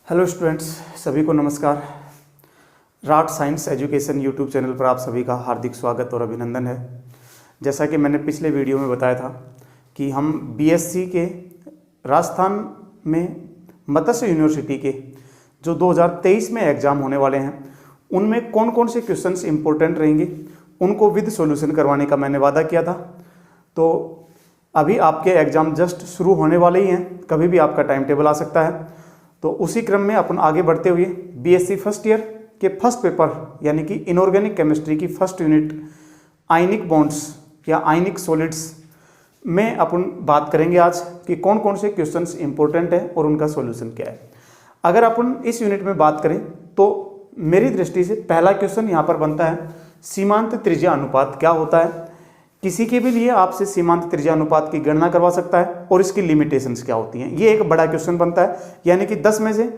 Hello students, सभी को नमस्कार। Rot science education YouTube channel पर आप सभी का हार्दिक स्वागत और अभिनंदन है। जैसा कि मैंने पिछले वीडियो में बताया था कि हम बीएससी के राजस्थान में मत्स्य यूनिवर्सिटी के जो 2023 में एग्ज़ाम होने वाले हैं उनमें कौन कौन से क्वेश्चंस इंपॉर्टेंट रहेंगे उनको विद सॉल्यूशन करवाने का मैंने वादा किया था। तो अभी आपके एग्ज़ाम जस्ट शुरू होने वाले ही हैं, कभी भी आपका टाइम टेबल आ सकता है। तो उसी क्रम में अपन आगे बढ़ते हुए बीएससी फर्स्ट ईयर के फर्स्ट पेपर यानी कि इनऑर्गेनिक केमिस्ट्री की फर्स्ट यूनिट आयनिक बॉन्ड्स या आयनिक सॉलिड्स में अपन बात करेंगे आज कि कौन कौन से क्वेश्चंस इंपॉर्टेंट है और उनका सॉल्यूशन क्या है। अगर अपन इस यूनिट में बात करें तो मेरी दृष्टि से पहला क्वेश्चन यहाँ पर बनता है, सीमांत त्रिज्या अनुपात क्या होता है। किसी के भी लिए आपसे सीमांत त्रिज्या अनुपात की गणना करवा सकता है और इसकी लिमिटेशंस क्या होती हैं, ये एक बड़ा क्वेश्चन बनता है। यानी कि 10 में से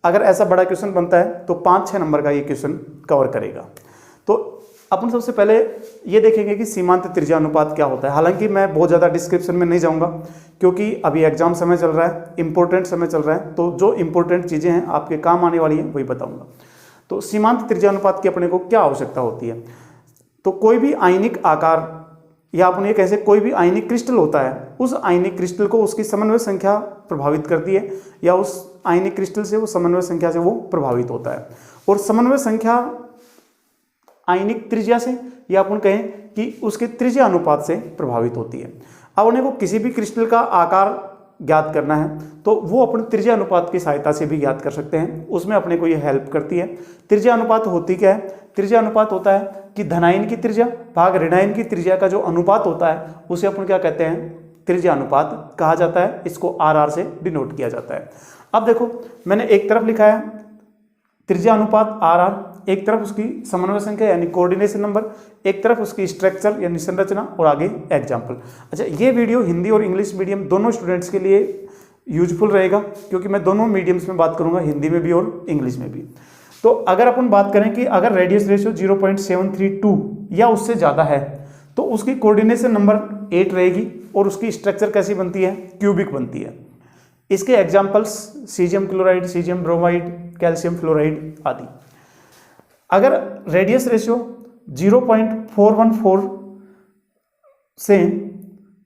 अगर ऐसा बड़ा क्वेश्चन बनता है तो 5-6 नंबर का ये क्वेश्चन कवर करेगा। तो अपन सबसे पहले ये देखेंगे कि सीमांत त्रिज्या अनुपात क्या होता है। हालांकि मैं बहुत ज़्यादा डिस्क्रिप्शन में नहीं जाऊँगा क्योंकि अभी एग्जाम समय चल रहा है, इंपॉर्टेंट समय चल रहा है, तो जो इंपॉर्टेंट चीज़ें हैं आपके काम आने वाली हैं वही बताऊँगा। तो सीमांत त्रिज्या अनुपात की अपने को क्या आवश्यकता होती है, तो कोई भी आयनिक आकार या अपन ये कह सकते कोई भी आयनिक क्रिस्टल होता है, उस आयनिक क्रिस्टल को उसकी समन्वय संख्या प्रभावित करती है या उस आयनिक क्रिस्टल से वो समन्वय संख्या से वो प्रभावित होता है। और समन्वय संख्या आयनिक त्रिज्या से या अपन कहें कि उसके त्रिज्या अनुपात से प्रभावित होती है। अब उन्हें को किसी भी क्रिस्टल का आकार ज्ञात करना है तो वो अपन त्रिज्या अनुपात की सहायता से भी ज्ञात कर सकते हैं, उसमें अपने को ये हेल्प करती है। त्रिज्या अनुपात होती क्या है? त्रिज्या अनुपात होता है कि धनायन की त्रिज्या भाग ऋणायन की त्रिज्या का जो अनुपात होता है उसे अपन क्या कहते हैं, त्रिज्या अनुपात कहा जाता है। इसको RR से डिनोट किया जाता है। अब देखो मैंने एक तरफ लिखा है त्रिज्या अनुपात RR, एक तरफ उसकी समन्वय संख्या यानी कोऑर्डिनेशन नंबर, एक तरफ उसकी स्ट्रक्चर यानी संरचना और आगे एग्जाम्पल। अच्छा, ये वीडियो हिंदी और इंग्लिश मीडियम दोनों स्टूडेंट्स के लिए यूजफुल रहेगा क्योंकि मैं दोनों मीडियम्स में बात करूंगा, हिंदी में भी और इंग्लिश में भी। तो अगर अपन बात करें कि अगर रेडियस रेशियो 0.732 या उससे ज़्यादा है तो उसकी कोऑर्डिनेशन नंबर 8 रहेगी और उसकी स्ट्रक्चर कैसी बनती है, क्यूबिक बनती है। इसके examples caesium chloride, caesium bromide, calcium fluoride आदि। अगर रेडियस रेशियो 0.414 से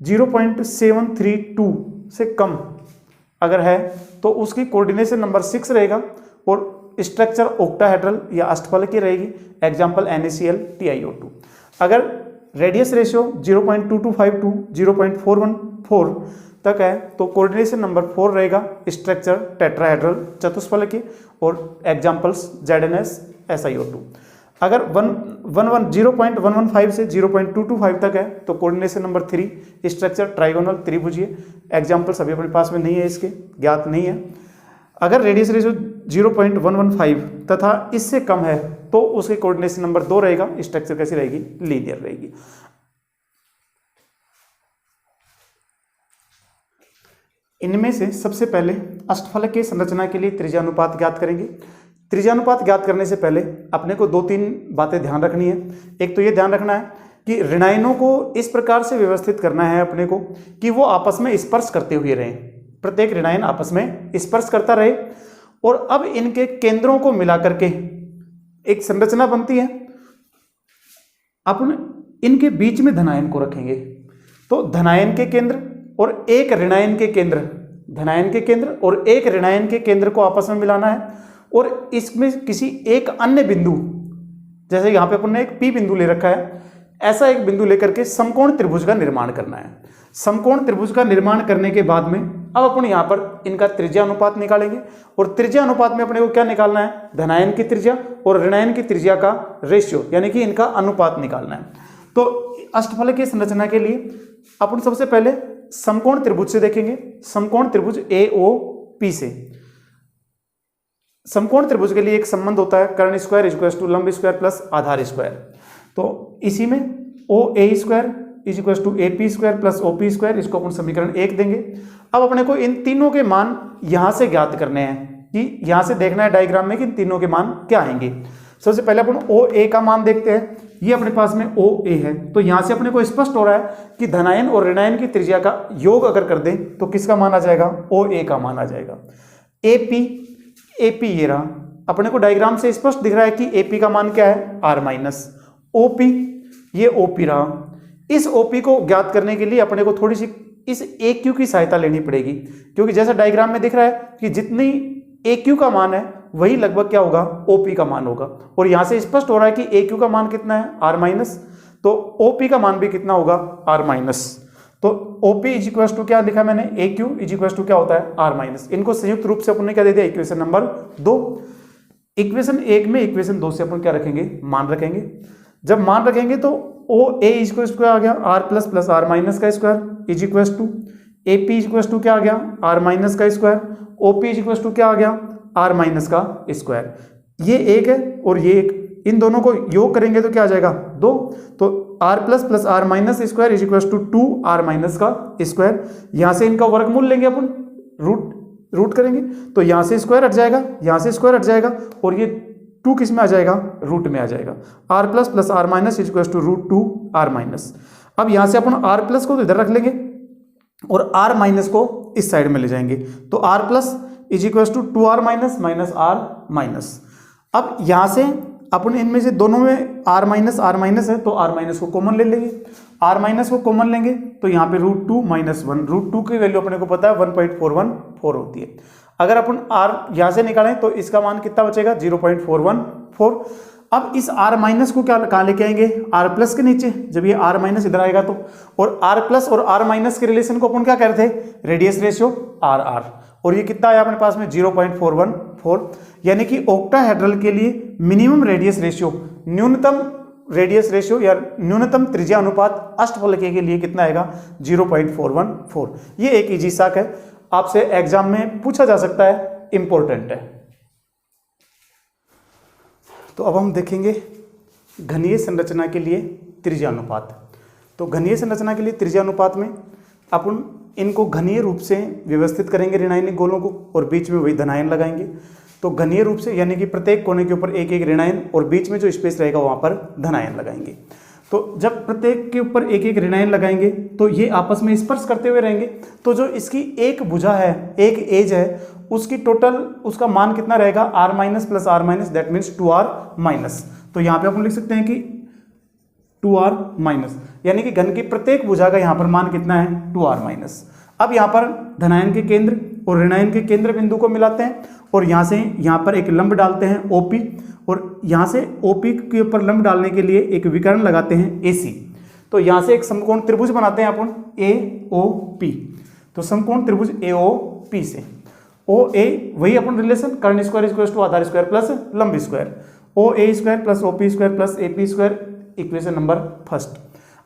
0.732 से कम अगर है तो उसकी कोऑर्डिनेशन नंबर 6 रहेगा और स्ट्रक्चर ऑक्टाहेड्रल या अष्टफलकीय रहेगी। Example NaCl TiO2। अगर रेडियस रेशियो 0.2252 0.414 तक है तो कोऑर्डिनेशन नंबर 4 रहेगा, स्ट्रक्चर टेट्राहेड्रल चतुष्फलकीय और एग्जाम्पल्स ZnS SiO2। अगर 0.115 से 0.225 तक है तो कोऑर्डिनेशन नंबर 3, स्ट्रक्चर ट्राइगोनल त्रिभुजीय। एग्जाम्पल्स अभी अपने पास में नहीं है, इसके ज्ञात नहीं है। अगर रेडियस रेशियो 0.115 तथा इससे कम है तो उसके कोऑर्डिनेशन नंबर 2 रहेगा, स्ट्रक्चर कैसी रहेगी, लीनियर रहेगी। इनमें से सबसे पहले अष्टफलकीय संरचना के लिए त्रिज्यानुपात ज्ञात करेंगे। त्रिज्यानुपात ज्ञात करने से पहले अपने को 2-3 बातें ध्यान रखनी है। एक तो ये ध्यान रखना है कि ऋणायनों को इस प्रकार से व्यवस्थित करना है अपने को कि वो आपस में स्पर्श करते हुए रहें, प्रत्येक ऋणायन आपस में स्पर्श करता रहे और अब इनके केंद्रों को मिलाकर के एक संरचना बनती है। अपन इनके बीच में धनायन को रखेंगे तो धनायन के केंद्र और एक ऋणायन के केंद्र, धनायन के केंद्र और एक ऋणायन के केंद्र को आपस में मिलाना है और इसमें किसी एक अन्य बिंदु, जैसे यहाँ पे अपन ने एक P बिंदु ले रखा है, ऐसा एक बिंदु लेकर के समकोण त्रिभुज का निर्माण करना है। समकोण त्रिभुज का निर्माण करने के बाद में अब अपन यहाँ पर इनका त्रिज्या अनुपात निकालेंगे और त्रिज्या अनुपात में अपने को क्या निकालना है, धनायन की त्रिज्या और ऋणायन की त्रिज्या का रेशियो यानी कि इनका अनुपात निकालना है। तो अष्टफलकीय संरचना के लिए अपन सबसे पहले समकोण त्रिभुज से देखेंगे, समकोण त्रिभुज AOP से। समकोण त्रिभुज के लिए एक संबंध होता है कर्ण स्क्वायर इक्वल टू लंब स्क्वायर प्लस आधार स्क्वायर। तो इसी में OA square equal to AP square plus OP square, इसको अपन समीकरण 1 देंगे। अब अपने को इन तीनों के मान यहां से ज्ञात करने हैं कि यहां से देखना है डायग्राम में कि इन तीनों के मान क्या आएंगे। सबसे पहले अपन OA का मान देखते हैं, ये अपने पास में OA है तो यहां से अपने को स्पष्ट हो रहा है कि धनायन और ऋणायन की त्रिज्या का योग अगर कर दें तो किसका मान आ जाएगा, OA का मान आ जाएगा। AP ए पी ये रहा, अपने को डायग्राम से स्पष्ट दिख रहा है कि ए पी का मान क्या है आर माइनस, ओ पी ये ओ पी रहा। इस ओ पी को ज्ञात करने के लिए अपने को थोड़ी सी इस ए क्यू की सहायता लेनी पड़ेगी, क्योंकि जैसा डायग्राम में दिख रहा है कि जितनी ए क्यू का मान है वही लगभग क्या होगा ओ पी का मान होगा। और यहां से स्पष्ट हो रहा है कि ए क्यू का मान कितना है आर माइनस, तो ओ पी का मान भी कितना होगा आर माइनस। तो OP इज इक्वल टू क्या लिखा मैंने, AQ इज इक्वल टू क्या होता है आर माइनस। इनको संयुक्त रूप से अपन ने क्या दे दिया इक्वेशन नंबर 2। इक्वेशन 1 में इक्वेशन 2 से अपन क्या रखेंगे मान रखेंगे। जब मान रखेंगे तो OA इज इक्वल टू क्या आ गया are plus plus are minus का square is equal to AP is equal to क्या आ गया आर माइनस का square, OP is equal to क्या आ गया आर माइनस का स्क्वायर। ये एक है और ये एक, इन दोनों को योग करेंगे तो क्या आ जाएगा 2। तो r plus plus are minus square is equal to 2 r minus का स्क्वायर। यहां से इनका वर्गमूल लेंगे अपन, रूट करेंगे तो यहां से स्क्वायर हट जाएगा, यहां से स्क्वायर हट जाएगा और ये 2 किस में आ जाएगा रूट में आ जाएगा। R plus plus are minus is equal to root 2 r minus. अब यहां से अपन आर प्लस को तो इधर रख लेंगे और आर माइनस को इस साइड में ले जाएंगे, तो r plus is equal to 2 r minus minus r minus. अब यहां से अपन इनमें से दोनों में आर माइनस है तो आर माइनस को कॉमन ले लेंगे, आर माइनस को कॉमन लेंगे तो यहाँ पे रूट 2 माइनस 1, रूट 2 की वैल्यू अपने को पता है 1.414 होती है। अगर अपन आर यहाँ से निकालें तो इसका मान कितना बचेगा 0.414। अब इस आर माइनस को क्या कहाँ लेके आएंगे आर प्लस के नीचे, जब ये आर माइनस इधर आएगा तो, और आर प्लस और आर माइनस के रिलेशन को अपन क्या कह रहे थे रेडियस रेशियो आर आर, और ये कितना आया अपने पास में 0.414, यानी कि ऑक्टाहेड्रल के लिए मिनिमम रेडियस रेशियो, न्यूनतम रेडियस रेशियो या न्यूनतम त्रिज्या अनुपात अष्टफलकीय के लिए कितना आएगा 0.414। ये एक इजी साक है, आपसे एग्जाम में पूछा जा सकता है, इंपॉर्टेंट है। तो अब हम देखेंगे घनीय संरचना के लिए त्रिज्या अनुपात। तो घनीय संरचना के लिए त्रिज्या अनुपात में अपन इनको घनीय रूप से व्यवस्थित करेंगे ऋणायनिक गोलों को, और बीच में वही धनायन लगाएंगे। तो घनीय रूप से यानी कि प्रत्येक कोने के ऊपर एक एक ऋणायन और बीच में जो स्पेस रहेगा वहां पर धनायन लगाएंगे। तो जब प्रत्येक के ऊपर एक एक ऋणायन लगाएंगे तो ये आपस में स्पर्श करते हुए रहेंगे, तो जो इसकी एक भुजा है, एक एज है, उसकी टोटल उसका मान कितना रहेगा r minus plus are minus, that means 2r minus. तो यहाँ पे अपन लिख सकते हैं कि 2r माइनस, यानी कि घन की प्रत्येक भुजा का यहाँ पर मान कितना है 2r माइनस। अब यहाँ पर धनायन के केंद्र और ऋणायन के केंद्र बिंदु को मिलाते हैं और यहाँ से यहाँ पर एक लंब डालते हैं OP, और यहाँ से OP के ऊपर लंब डालने के लिए एक विकर्ण लगाते हैं AC। तो यहाँ से एक समकोण त्रिभुज बनाते हैं अपन AOP। तो समकोण त्रिभुज AOP से OA वही अपन रिलेशन कर्ण स्क्वायर इक्वल टू आधार स्क्वायर प्लस लंब square, OA square plus OP square plus AP square, equation number first.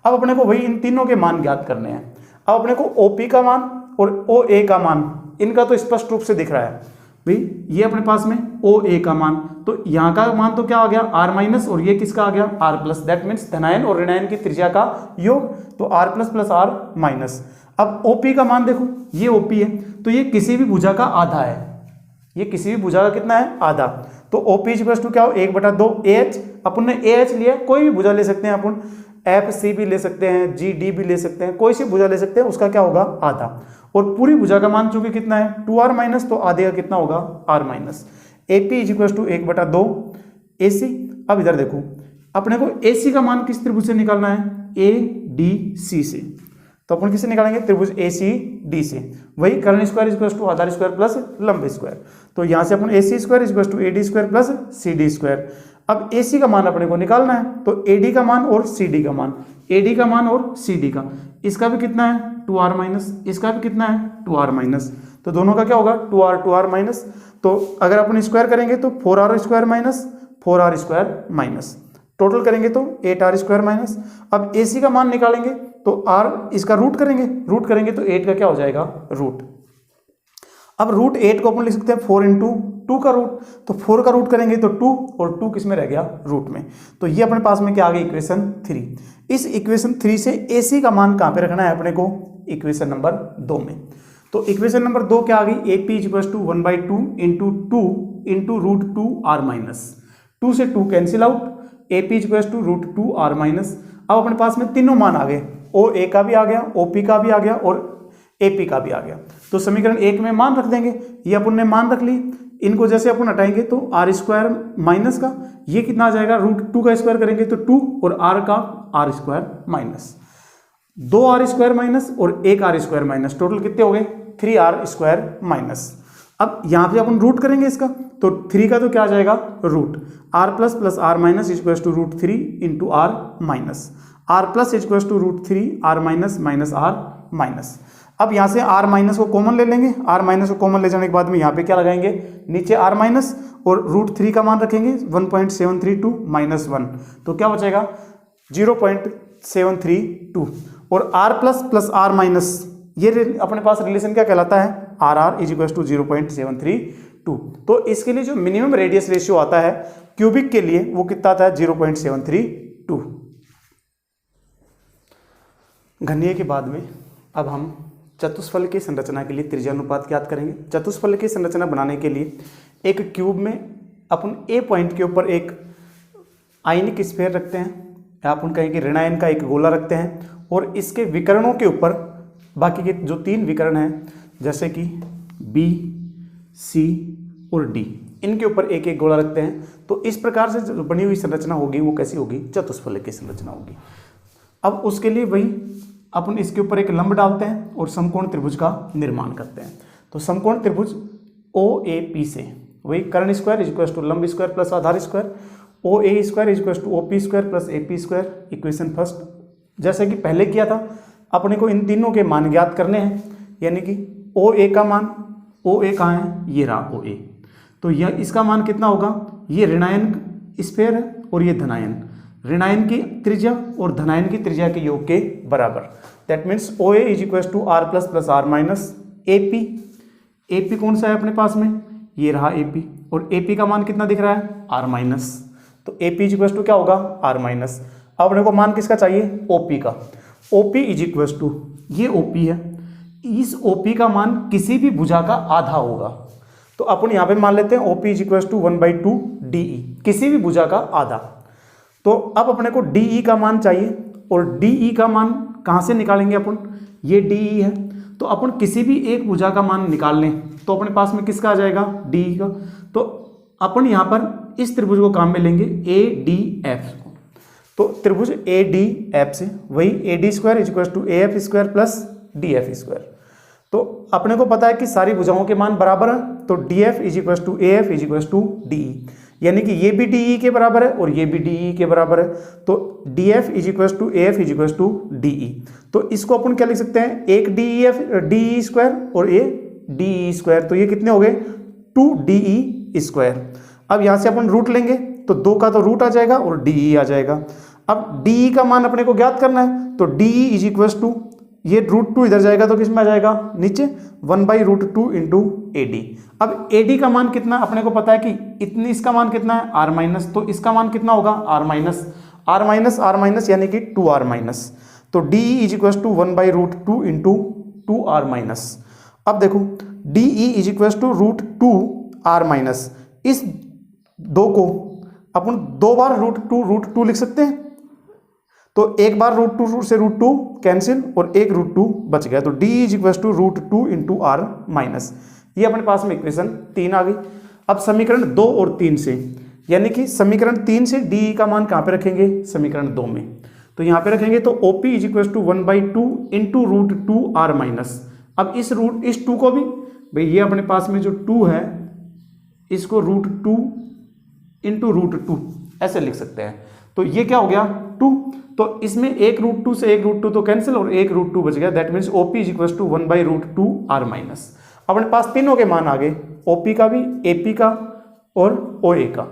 अब अपने को वही इन तीनों के मान ज्ञात करने हैं। अब अपने को OP का मान और OA का मान इनका तो स्पष्ट रूप से दिख रहा है भाई, ये अपने पास में OA का मान, तो यहाँ का मान तो क्या आ गया आर माइनस, और ये किसका आ गया आर प्लस, दैट मीन्स धनायन और ऋणायन की त्रिज्या का योग, तो r plus plus are minus. अब OP का मान देखो, ये OP है तो ये किसी भी भुजा का आधा है, ये किसी भी भुजा का कितना है आधा। तो OP इक्वल टू क्या हो 1/2 AH, अपन ने AH लिया, कोई भी भुजा ले सकते हैं अपन, FC भी ले सकते हैं, GD भी ले सकते हैं, कोई सी भुजा ले सकते हैं, उसका क्या होगा आधा। और पूरी भुजा का मान चूंकि कितना है 2r माइनस, तो आधे का कितना होगा r minus. AP is equal to 1/2 AC। अब इधर देखो अपने को AC का मान किस त्रिभुज से निकालना है ADC से, तो अपन किससे निकालेंगे त्रिभुज ACD से, वही कर्ण स्क्वायर इज इक्वल टू आधार स्क्वायर प्लस लंब स्क्वायर। तो यहाँ से अपन AC square is equal to AD square plus CD square. अब AC का मान अपने को निकालना है, तो AD का मान और CD का मान, AD का मान और CD का, इसका भी कितना है 2r माइनस, इसका भी कितना है 2r माइनस, तो दोनों का क्या होगा 2r माइनस। तो अगर अपन स्क्वायर करेंगे तो 4r square minus 4r square minus, total करेंगे तो 8r स्क्वायर माइनस। अब AC का मान निकालेंगे तो r इसका रूट करेंगे तो 8 का क्या हो जाएगा रूट। अब रूट 8 को अपन लिख सकते हैं 4 इंटू 2 का रूट, तो 4 का रूट करेंगे तो 2, और 2 किस में रह गया रूट में। तो ये अपने पास में क्या आ गई इक्वेशन 3। इस इक्वेशन 3 से AC का मान कहाँ पे रखना है अपने को इक्वेशन नंबर 2 में। तो इक्वेशन नंबर 2 क्या आ गई AP equal to 1/2 into 2 into root 2r minus, 2 से 2 cancel out, AP equal to root 2r minus. अब अपने पास में तीनों मान आ गए, OA का भी आ गया, OP का भी आ गया और AP का भी आ गया। तो समीकरण 1 में मान रख देंगे, ये अपन ने मान रख ली। इनको जैसे अपन हटाएंगे तो आर स्क्वायर माइनस का ये कितना आ जाएगा, √2 का स्क्वायर करेंगे तो 2 और आर का r square minus, 2 r square minus और 1 आर स्क्वायर माइनस, टोटल कितने हो गए 3 आर स्क्वायर माइनस। अब यहाँ पे अपन रूट करेंगे इसका तो 3 का तो क्या आ जाएगा root, r plus plus are minus equals to √3 into r minus, r plus equals to √3 r minus minus r minus. अब यहाँ से आर माइनस को कॉमन ले लेंगे, आर माइनस को कॉमन ले जाने के बाद में यहाँ पे क्या लगाएंगे, नीचे आर माइनस और √3 का मान रखेंगे 1.732 माइनस 1, तो क्या बचेगा 0.732 और r plus plus are minus ये अपने पास रिलेशन क्या कहलाता है, r r is equal to 0.732। तो इसके लिए जो मिनिमम रेडियस रेशियो आता है क्यूबिक के लिए वो कितना आता है 0.732। घनीय के बाद में अब हम चतुष्फलक की संरचना के लिए त्रिज्या अनुपात ज्ञात करेंगे। चतुष्फलक की संरचना बनाने के लिए एक क्यूब में अपन ए पॉइंट के ऊपर एक आयनिक स्फीयर रखते हैं, या अपन कहें कि ऋणायन का एक गोला रखते हैं, और इसके विकर्णों के ऊपर बाकी के जो 3 विकर्ण हैं जैसे कि बी, सी और डी, इनके ऊपर एक एक गोला रखते हैं। तो इस प्रकार से जो बनी हुई संरचना होगी वो कैसी होगी, चतुष्फलक की संरचना होगी। अब उसके लिए वही अपन इसके ऊपर एक लंब डालते हैं और समकोण त्रिभुज का निर्माण करते हैं। तो समकोण त्रिभुज OAP से वही कर्ण स्क्वायर इक्वल टू लंब स्क्वायर प्लस आधार square, OA square equal to OP square plus AP square, equation first. जैसे कि पहले किया था अपने को इन तीनों के मान ज्ञात करने हैं, यानी कि OA का मान, OA कहाँ है, ये रहा OA, तो यह इसका मान कितना होगा, ये ऋणायन स्फीयर है और ये धनायन, ऋणायन की त्रिज्या और धनायन की त्रिज्या के योग के बराबर। That means OA is equal to R plus plus are minus AP। AP कौन सा है अपने पास में, ये रहा AP, और AP का मान कितना दिख रहा है R माइनस, तो AP इज इक्वल टू क्या होगा R माइनस। अब अपने को मान किसका चाहिए, OP का। OP इज इक्वल टू, ये OP है, इस OP का मान किसी भी भुजा का आधा होगा, तो अपन यहाँ पे मान लेते हैं OP is equal to 1/2 DE, किसी भी भुजा का आधा। तो अब अपने को DE का मान चाहिए, और DE का मान कहाँ से निकालेंगे अपन, ये DE है, तो अपन किसी भी एक भुजा का मान निकाल लें तो अपने पास में किसका आ जाएगा, DE का। तो अपन यहाँ पर इस त्रिभुज को काम में लेंगे ADF, तो त्रिभुज ADF से वही AD square is equal to AF square plus DF square. तो अपने को पता है कि सारी भुजाओं के मान बराबर है, तो DF is equal to AF is equal to DE, यानी कि ये भी DE के बराबर है और ये भी DE के बराबर है, तो DF is equal to AF is equal to DE। तो इसको अपन क्या लिख सकते हैं, एक DE स्क्वायर और ये DE स्क्वायर, तो ये कितने हो गए 2DE स्क्वायर। अब यहाँ से अपन रूट लेंगे तो 2 का तो रूट आ जाएगा और DE आ जाएगा। अब DE का मान अपने को ज्ञात करना है, तो DE इज इक्वल टू, ये √2 इधर जाएगा तो किस में आ जाएगा, नीचे 1/√2 इंटू AD। अब AD का मान कितना, अपने को पता है कि इतनी, इसका मान कितना है R माइनस, तो इसका मान कितना होगा R माइनस यानी कि 2R माइनस, तो DE is equal to 1/√2 into 2R minus. अब देखो DE is equal to √2R minus, इस 2 को अपन 2 बार √2 लिख सकते हैं, तो एक बार √2 से √2 कैंसिल और एक √2 बच गया, तो DE is equal to √2 into R minus. ये अपने पास में इक्वेशन 3 आ गई। अब समीकरण 2 और 3 से, यानी कि समीकरण 3 से DE का मान कहाँ पे रखेंगे, समीकरण 2 में, तो यहाँ पे रखेंगे तो OP is equal to 1/2 into √2R minus. अब इस 2 को भी भाई, ये अपने पास में जो 2 है इसको √2 इंटू √2 ऐसे लिख सकते हैं, तो ये क्या हो गया 2, तो इसमें एक √2 से एक √2 तो कैंसिल और एक √2 बच गया, that means OP is equal to 1/√2R minus. अपने पास तीनों के मान आ गए, OP का भी, AP का और OA का।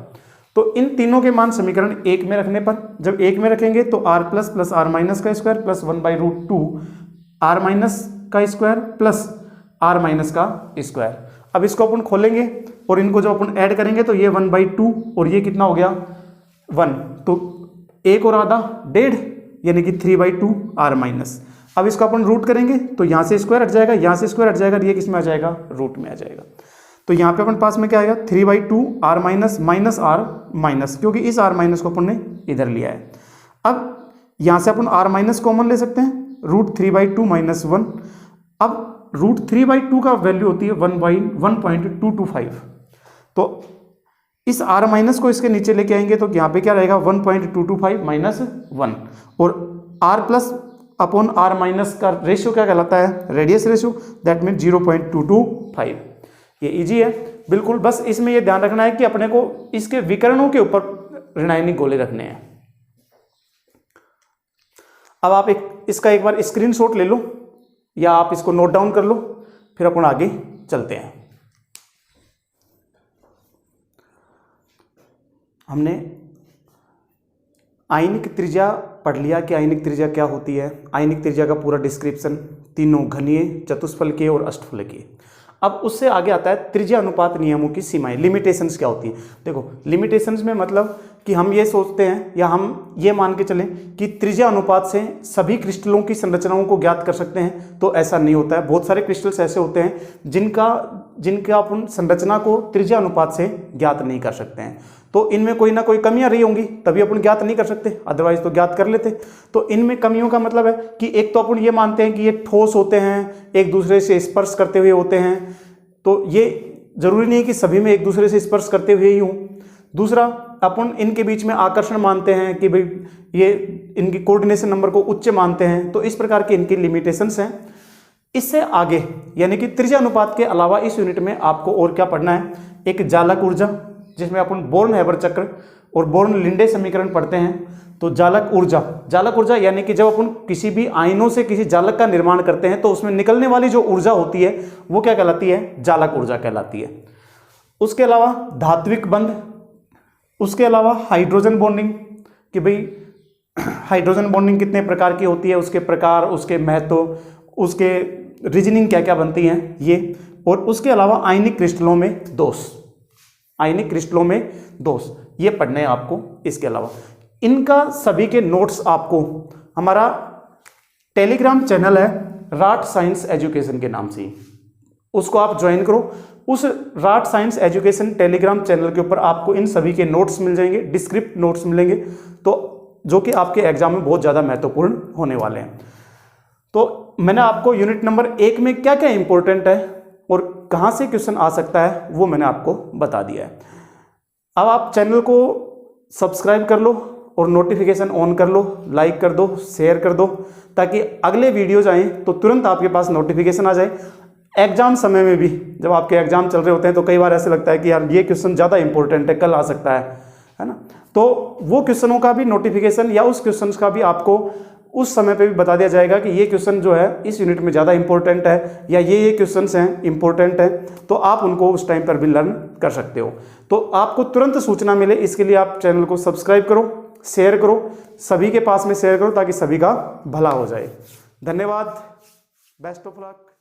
तो इन तीनों के मान समीकरण 1 में रखने पर, जब 1 में रखेंगे तो R plus plus R minus का स्क्वायर प्लस 1/√2 R माइनस का स्क्वायर प्लस R माइनस का स्क्वायर। अब इसको अपन खोलेंगे और इनको जब अपन ऐड करेंगे तो ये 1/2 और ये कितना हो गया 1, तो 1 और आधा 1.5 यानी कि 3/2 R माइनस। अब इसको अपन रूट करेंगे तो यहाँ से स्क्वायर हट जाएगा, यहाँ से स्क्वायर हट जाएगा, ये किस में आ जाएगा, रूट में आ जाएगा। तो यहाँ पे अपन पास में क्या आएगा 3/2 R minus minus R minus, क्योंकि इस R माइनस को अपन ने इधर लिया है। अब यहाँ से अपन R माइनस कॉमन ले सकते हैं, √3/2 माइनस 1। अब √3/2 का वैल्यू होती है 1/1.225, तो इस r माइनस को इसके नीचे लेके आएंगे तो यहाँ पे क्या रहेगा 1.225 माइनस 1, और r plus upon r minus का रेशियो क्या कहलाता है, रेडियस रेशियो, दैट मीन 0.225। ये इजी है बिल्कुल। बस इसमें ये ध्यान रखना है कि अपने को इसके विकर्णों के ऊपर ऋणायनिक गोले रखने हैं। अब आप इसका एक बार स्क्रीनशॉट ले लो या आप इसको नोट डाउन कर लो, फिर अपन आगे चलते हैं। हमने आयनिक त्रिज्या पढ़ लिया कि आयनिक त्रिज्या क्या होती है, आयनिक त्रिज्या का पूरा डिस्क्रिप्शन, तीनों घनीय, चतुष्फलकीय और अष्टफलकीय। अब उससे आगे आता है त्रिज्या अनुपात नियमों की सीमाएं, लिमिटेशंस क्या होती हैं। देखो लिमिटेशंस में मतलब कि हम ये सोचते हैं या हम ये मान के चलें कि त्रिज्या अनुपात से सभी क्रिस्टलों की संरचनाओं को ज्ञात कर सकते हैं, तो ऐसा नहीं होता है। बहुत सारे क्रिस्टल्स ऐसे होते हैं जिनका अपन संरचना को त्रिज्या अनुपात से ज्ञात नहीं कर सकते हैं, तो इनमें कोई ना कोई कमियां रही होंगी तभी अपन ज्ञात नहीं कर सकते, अदरवाइज तो ज्ञात कर लेते। तो इनमें कमियों का मतलब है कि एक तो अपन ये मानते हैं कि ये ठोस होते हैं, एक दूसरे से स्पर्श करते हुए होते हैं, तो ये जरूरी नहीं है कि सभी में एक दूसरे से स्पर्श करते हुए ही हों। दूसरा, अपन इनके बीच में आकर्षण मानते हैं कि भाई ये इनकी कोऑर्डिनेशन नंबर को उच्च मानते हैं, तो इस प्रकार की इनकी लिमिटेशंस हैं। इससे आगे यानी कि त्रिज्या अनुपात के अलावा इस यूनिट में आपको और क्या पढ़ना है, एक जालक ऊर्जा, जिसमें अपन बोर्न-हैबर चक्र और बोर्न-लिंडे समीकरण पढ़ते हैं। तो जालक ऊर्जा यानी कि जब अपन किसी भी आयनों से किसी जालक का निर्माण करते हैं तो उसमें निकलने वाली जो ऊर्जा होती है वो क्या कहलाती है, जालक ऊर्जा कहलाती है। उसके अलावा धात्विक बंध, उसके अलावा हाइड्रोजन बॉन्डिंग कि भाई हाइड्रोजन बॉन्डिंग कितने प्रकार की होती है, उसके प्रकार, उसके महत्व, उसके रीजनिंग क्या क्या बनती हैं ये, और उसके अलावा आयनिक क्रिस्टलों में दोष, ये पढ़ने हैं आपको। इसके अलावा इनका सभी के नोट्स आपको हमारा टेलीग्राम चैनल है राट साइंस एजुकेशन के नाम से, उसको आप ज्वाइन करो। उस rot science education Telegram channel के ऊपर आपको इन सभी के नोट्स मिल जाएंगे, डिस्क्रिप्ट नोट्स मिलेंगे, तो जो कि आपके एग्जाम में बहुत ज़्यादा महत्वपूर्ण होने वाले हैं। तो मैंने आपको यूनिट नंबर 1 में क्या क्या इंपॉर्टेंट है और कहाँ से क्वेश्चन आ सकता है वो मैंने आपको बता दिया है। अब आप चैनल को सब्सक्राइब कर लो और नोटिफिकेशन ऑन कर लो, लाइक कर दो, शेयर कर दो, ताकि अगले वीडियोज आएँ तो तुरंत आपके पास नोटिफिकेशन आ जाए। एग्जाम समय में भी जब आपके एग्जाम चल रहे होते हैं तो कई बार ऐसे लगता है कि यार ये क्वेश्चन ज़्यादा इंपॉर्टेंट है, कल आ सकता है ना, तो वो क्वेश्चनों का भी नोटिफिकेशन या उस क्वेश्चन का भी आपको उस समय पे भी बता दिया जाएगा कि ये क्वेश्चन जो है इस यूनिट में ज़्यादा इंपॉर्टेंट है या ये क्वेश्चंस हैं इंपॉर्टेंट है, तो आप उनको उस टाइम पर भी लर्न कर सकते हो। तो आपको तुरंत सूचना मिले इसके लिए आप चैनल को सब्सक्राइब करो, शेयर करो, सभी के पास में शेयर करो ताकि सभी का भला हो जाए। धन्यवाद, बेस्ट ऑफ लक।